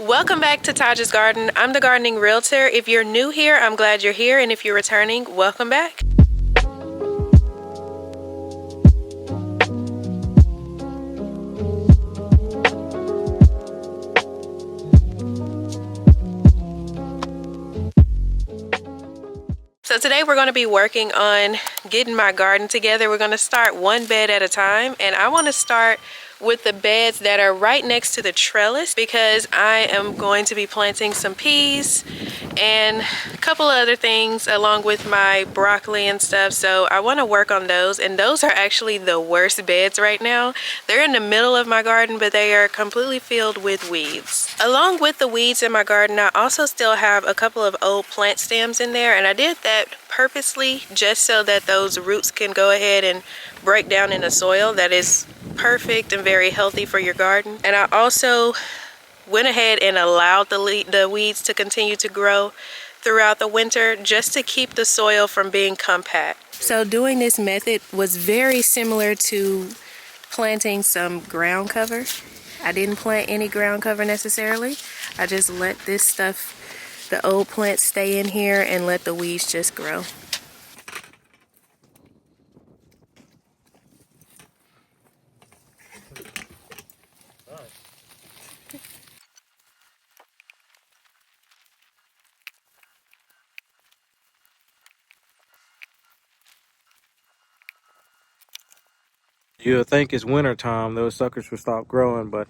Welcome back to Taj's Garden. I'm the gardening realtor. If you're new here, I'm glad you're here, and if you're returning, welcome back. So today we're going to be working on getting my garden together. We're going to start one bed at a time, and I want to start with the beds that are right next to the trellis because I am going to be planting some peas and a couple of other things along with my broccoli and stuff. So I want to work on those, and those are actually the worst beds right now. They're in the middle of my garden, but they are completely filled with weeds. Along with the weeds in my garden, I also still have a couple of old plant stems in there, and I did that purposely just so that those roots can go ahead and break down in the soil. That is perfect and very healthy for your garden. And I also went ahead and allowed the weeds to continue to grow throughout the winter just to keep the soil from being compact. So doing this method was very similar to planting some ground cover. I didn't plant any ground cover necessarily. I just let this stuff, the old plants, stay in here and let the weeds just grow. You would think it's winter time, those suckers would stop growing, but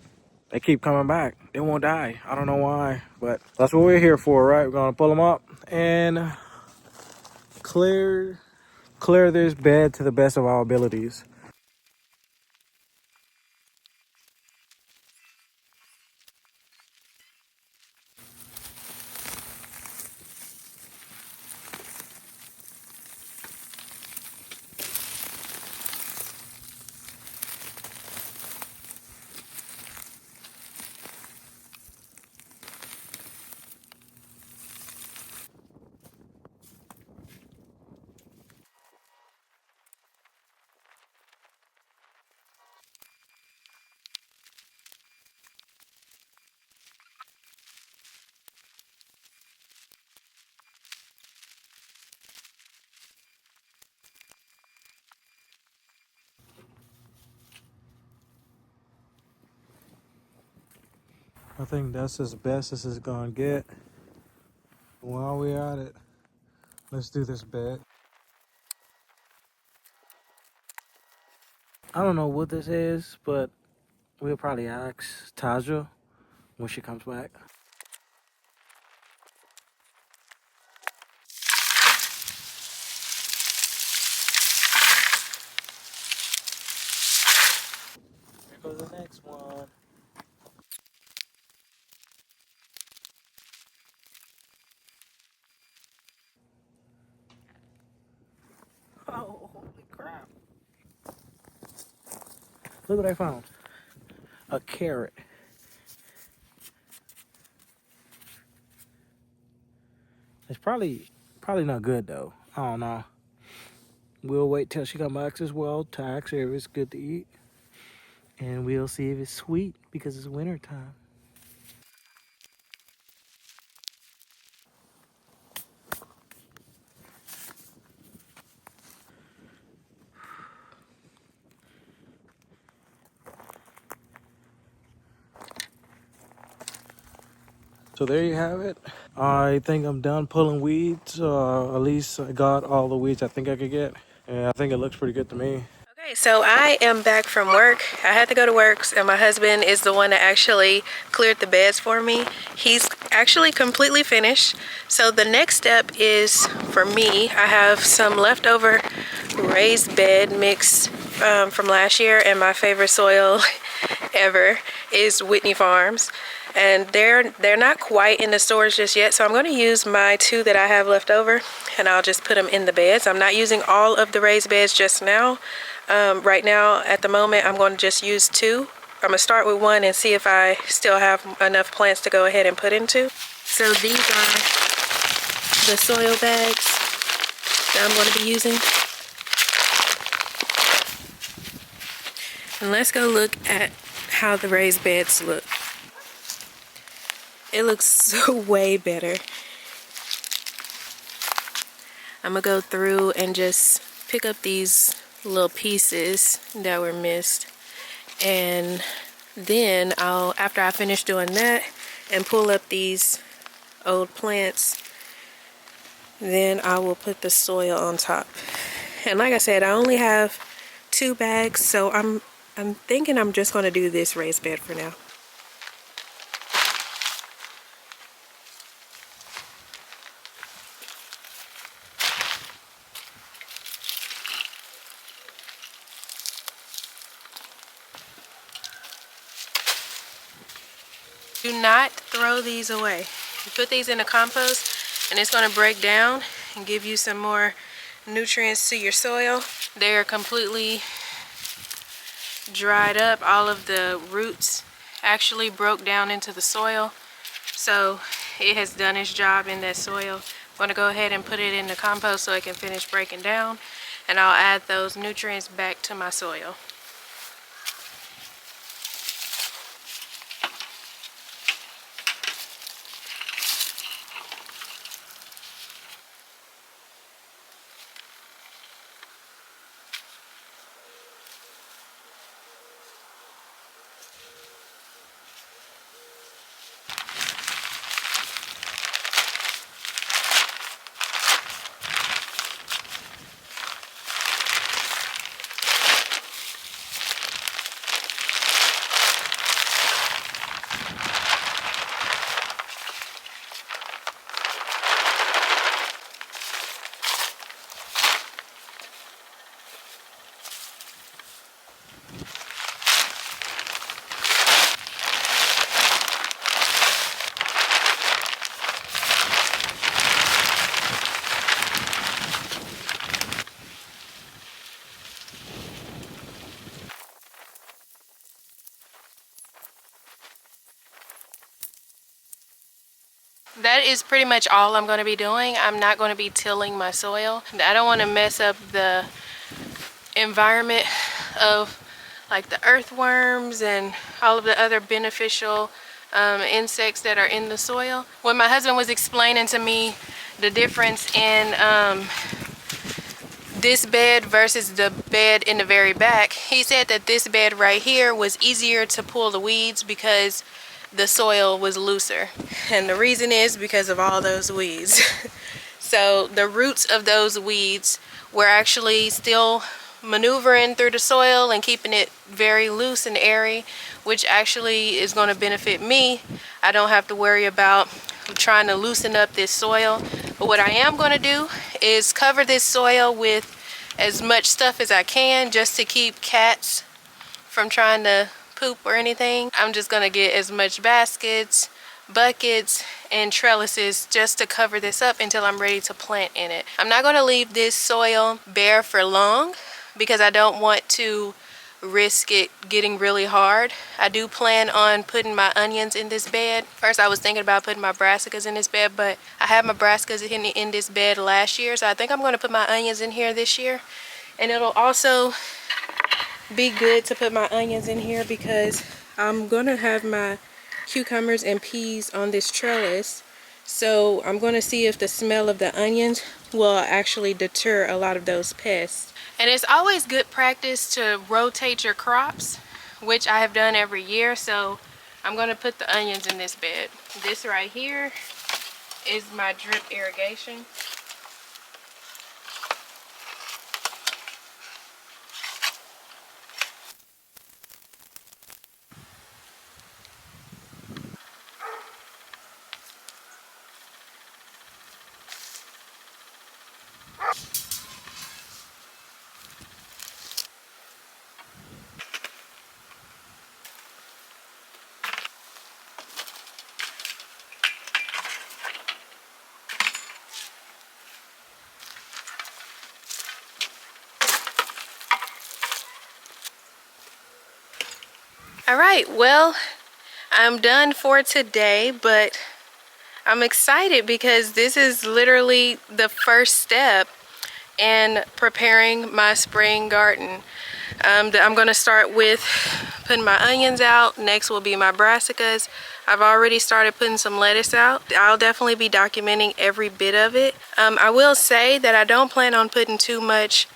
they keep coming back. They won't die. I don't know why, but that's what we're here for, right? We're gonna pull them up and clear this bed to the best of our abilities. I think that's as best as it's gonna get. While we're at it, let's do this bed. I don't know what this is, but we'll probably ask Taja when she comes back. Here goes the next one. Oh, holy crap. Look what I found. A carrot. It's probably not good though. I don't know. We'll wait till she comes back as well to ask her if it's good to eat. And we'll see if it's sweet because it's winter time. So there you have it. I think I'm done pulling weeds. At least I got all the weeds I think I could get. And I think it looks pretty good to me. Okay, so I am back from work. I had to go to work, and my husband is the one that actually cleared the beds for me. He's actually completely finished. So the next step is for me. I have some leftover raised bed mix from last year, and my favorite soil ever is Whitney Farms. And they're not quite in the stores just yet, so I'm going to use my two that I have left over, and I'll just put them in the beds. I'm not using all of the raised beds just now. Right now, at the moment, I'm going to just use two. I'm going to start with one and see if I still have enough plants to go ahead and put into. So these are the soil bags that I'm going to be using. And let's go look at how the raised beds look. It looks so way better. I'm gonna go through and just pick up these little pieces that were missed, and then after I finish doing that and pull up these old plants, then I will put the soil on top. And like I said, I only have 2 bags, so I'm thinking I'm just gonna do this raised bed for now. Do not throw these away. You put these in the compost and it's going to break down and give you some more nutrients to your soil. They're completely dried up. All of the roots actually broke down into the soil. So it has done its job in that soil. I'm going to go ahead and put it in the compost so it can finish breaking down, and I'll add those nutrients back to my soil. That is pretty much all I'm going to be doing. I'm not going to be tilling my soil. I don't want to mess up the environment of like the earthworms and all of the other beneficial insects that are in the soil. When my husband was explaining to me the difference in this bed versus the bed in the very back, he said that this bed right here was easier to pull the weeds because the soil was looser. And the reason is because of all those weeds. So the roots of those weeds were actually still maneuvering through the soil and keeping it very loose and airy, which actually is going to benefit me. I don't have to worry about trying to loosen up this soil. But what I am going to do is cover this soil with as much stuff as I can just to keep cats from trying to poop or anything. I'm just going to get as much baskets, buckets, and trellises just to cover this up until I'm ready to plant in it. I'm not going to leave this soil bare for long because I don't want to risk it getting really hard. I do plan on putting my onions in this bed. First I was thinking about putting my brassicas in this bed, but I had my brassicas in this bed last year, so I think I'm going to put my onions in here this year. And it'll also be good to put my onions in here because I'm going to have my cucumbers and peas on this trellis. So I'm going to see if the smell of the onions will actually deter a lot of those pests. And it's always good practice to rotate your crops, which I have done every year. So I'm going to put the onions in this bed. This right here is my drip irrigation. All right, well, I'm done for today, but I'm excited because this is literally the first step in preparing my spring garden. I'm going to start with putting my onions out. Next will be my brassicas. I've already started putting some lettuce out. I'll definitely be documenting every bit of it. I will say that I don't plan on putting too much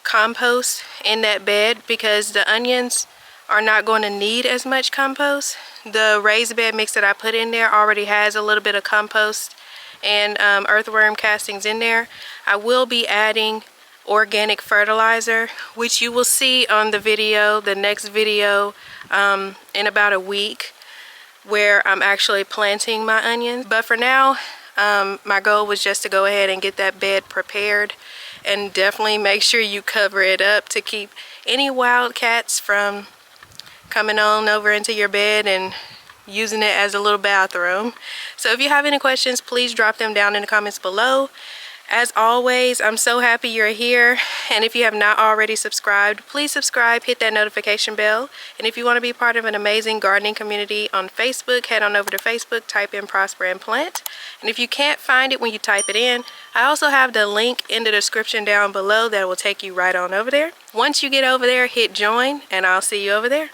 compost in that bed because the onions are not going to need as much compost. The raised bed mix that I put in there already has a little bit of compost and earthworm castings in there. I will be adding organic fertilizer, which you will see on the video, the next video, in about a week, where I'm actually planting my onions. But for now, my goal was just to go ahead and get that bed prepared, and definitely make sure you cover it up to keep any wildcats from coming on over into your bed and using it as a little bathroom. So if you have any questions, please drop them down in the comments below. As always, I'm so happy you're here, and if you have not already subscribed, please subscribe, hit that notification bell. And if you want to be part of an amazing gardening community on Facebook, head on over to Facebook, type in Prosper and Plant. And if you can't find it when you type it in, I also have the link in the description down below that will take you right on over there. Once you get over there, hit join, and I'll see you over there.